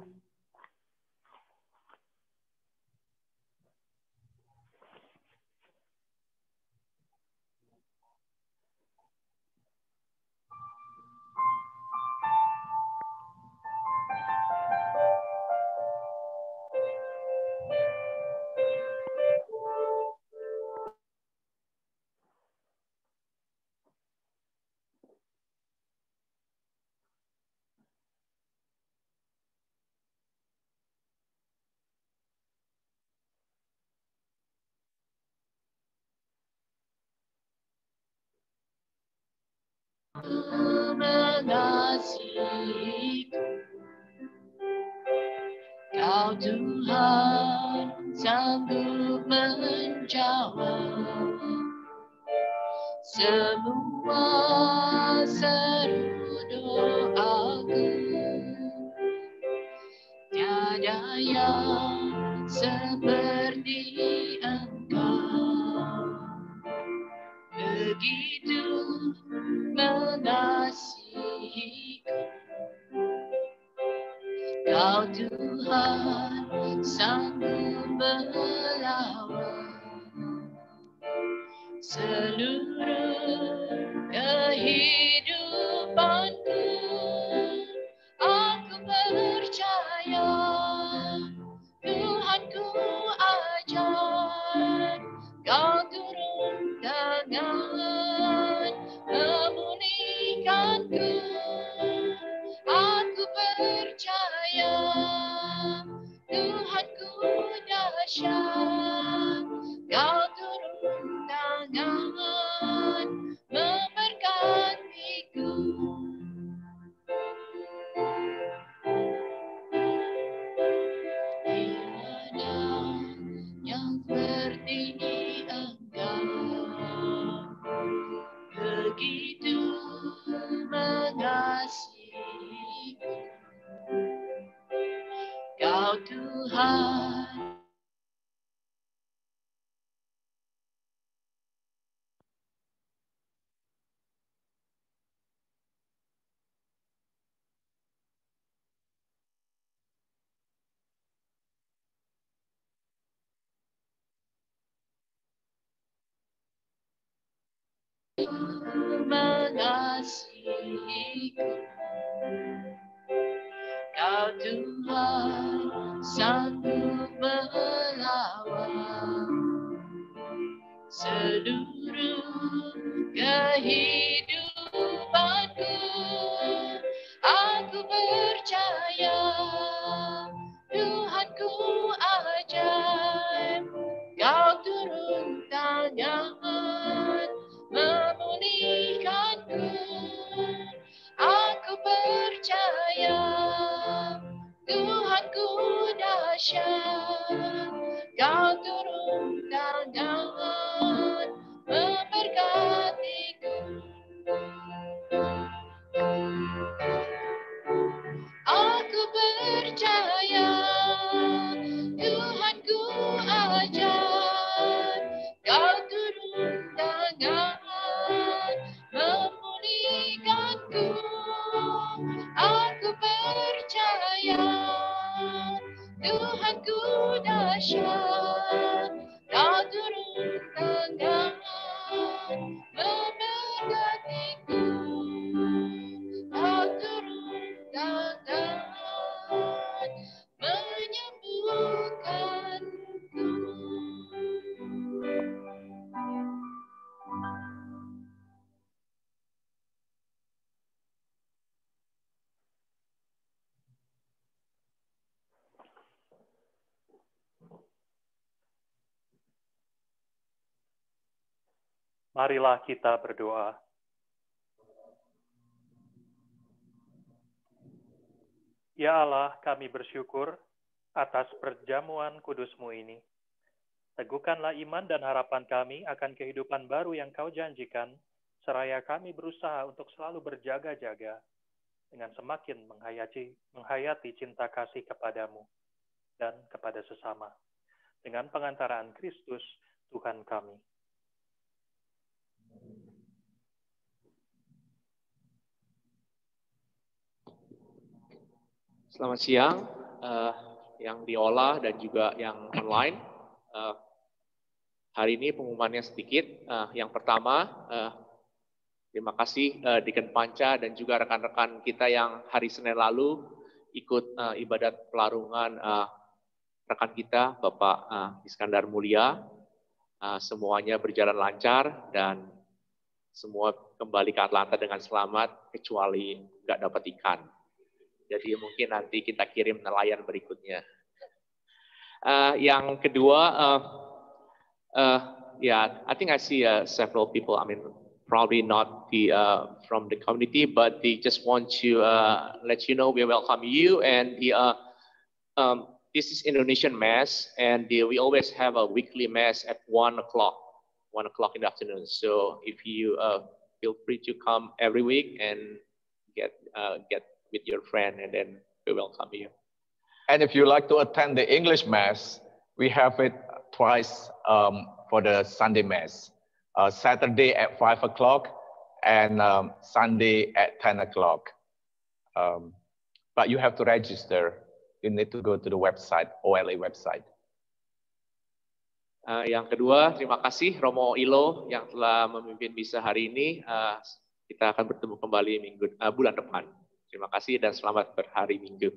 Mengasihiku, Kau Tuhan sanggup menjawab semua seru doaku. Tiada yang seperti Engkau, begitu mengasihiku. Kau Tuhan sanggup melawan seluruh kehidupanku. Aku percaya Tuhanku ajar, Kau turun tangan memulihkanku. Aku percaya Tuhanku dahsyat, Kau turun tangan memberkatiku. Tiada yang seperti Engkau, begitu mengasihiku. Kau Tuhan. Mengasihiku, Kau Tuhan sanggup melawan seluruh kehidupanku. Aku percaya Tuhanku ajaib, Kau turun tangan memulihkanku. Aku percaya Tuhanku dahsyat, Kau turun tangan memberkatiku. Aku percaya Tuhanku ajar, Kau turun tangan memulihkanku. Aku percaya Tuhanku dahsyat, Kau turun tangan memberkatiku. Kau turun tangan menyembuhkanku. Marilah kita berdoa. Ya Allah, kami bersyukur atas perjamuan kudus-Mu ini. Teguhkanlah iman dan harapan kami akan kehidupan baru yang Kau janjikan, seraya kami berusaha untuk selalu berjaga-jaga dengan semakin menghayati cinta kasih kepadamu dan kepada sesama. Dengan pengantaraan Kristus, Tuhan kami. Selamat siang, yang diolah dan juga yang online. Hari ini pengumumannya sedikit. Yang pertama, terima kasih Deacon Panca dan juga rekan-rekan kita yang hari Senin lalu ikut ibadat pelarungan rekan kita, Bapak Iskandar Mulia. Semuanya berjalan lancar dan semua kembali ke Atlanta dengan selamat, kecuali nggak dapat ikan. Jadi mungkin nanti kita kirim nelayan berikutnya. Yang kedua, I think I see several people. I mean, probably not from the community, but they just want to let you know we welcome you. And this is Indonesian Mass, and we always have a weekly Mass at 1 o'clock in the afternoon. So if you feel free to come every week and get with your friend, and then we welcome you. And if you like to attend the English Mass, we have it twice for the Sunday Mass. Saturday at 5 o'clock and Sunday at 10 o'clock. But you have to register. You need to go to the website, OLA website. Yang kedua, terima kasih Romo Ilo yang telah memimpin misa hari ini. Kita akan bertemu kembali bulan depan. Terima kasih dan selamat berhari Minggu.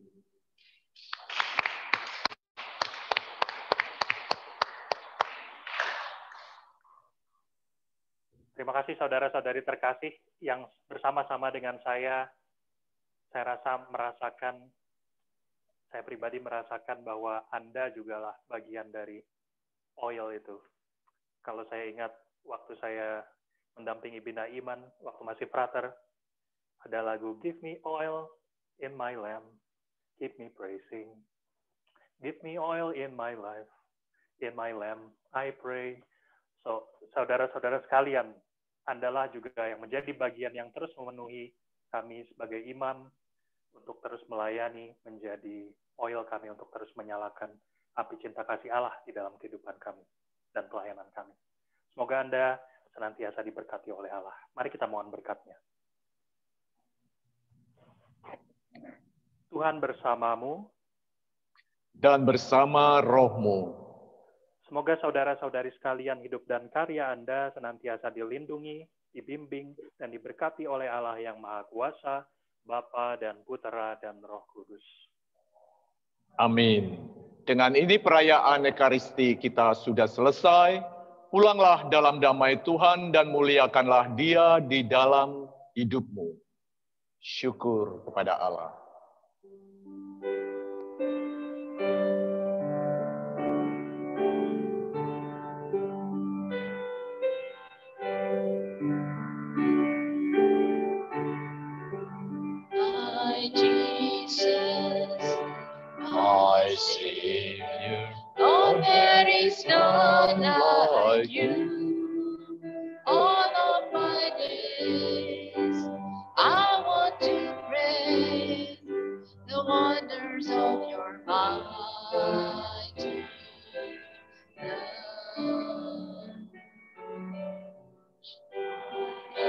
Terima kasih saudara-saudari terkasih yang bersama-sama dengan saya saya pribadi merasakan bahwa Anda jugalah bagian dari oil itu. Kalau saya ingat waktu saya mendampingi Bina Iman, waktu masih frater, ada lagu Give me oil in my lamp, keep me praising. Give me oil in my life, in my lamp, I pray. So, saudara-saudara sekalian, Andalah juga yang menjadi bagian yang terus memenuhi kami sebagai imam untuk terus melayani, menjadi oil kami untuk terus menyalakan api cinta kasih Allah di dalam kehidupan kami dan pelayanan kami. Semoga Anda senantiasa diberkati oleh Allah. Mari kita mohon berkat-Nya. Tuhan bersamamu dan bersama rohmu. Semoga saudara-saudari sekalian hidup dan karya Anda senantiasa dilindungi, dibimbing, dan diberkati oleh Allah yang Maha Kuasa, Bapa dan Putera dan Roh Kudus. Amin. Dengan ini perayaan Ekaristi kita sudah selesai. Pulanglah dalam damai Tuhan dan muliakanlah Dia di dalam hidupmu. Syukur kepada Allah. Savior, oh, there is none like you. All of my days, I want to praise the wonders of your mighty love.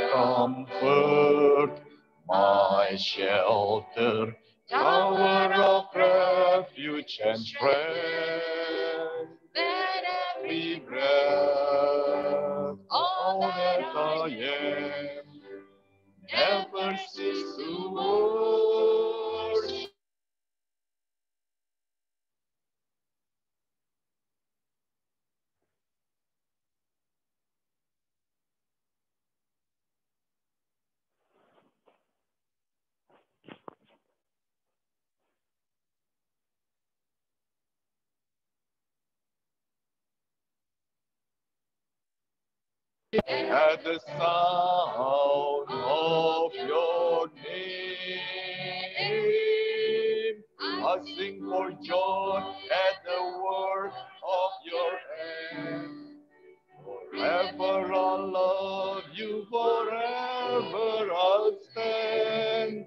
Comfort, my shelter, tower of refuge and strength, Let every every breath, all that I am, never cease to worship. At the sound of your name, I sing for joy at the work of your hand. Forever I'll love you, forever I'll stand.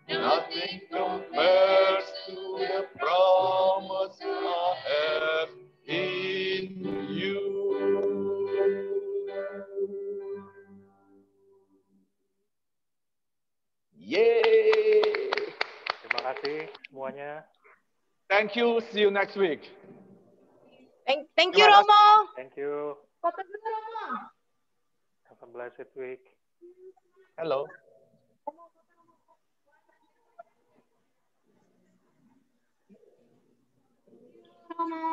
Nothing compares to the promise I have in you. Yay! Terima kasih semuanya. Thank you. See you next week. Thank you, Romo. Thank you. Foto dulu, Romo. Have a blessed week. Hello. Romo.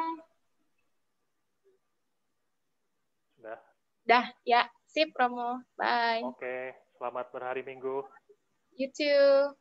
Sudah. Dah, ya. Sip, Romo. Bye. Oke, selamat berhari Minggu. You too.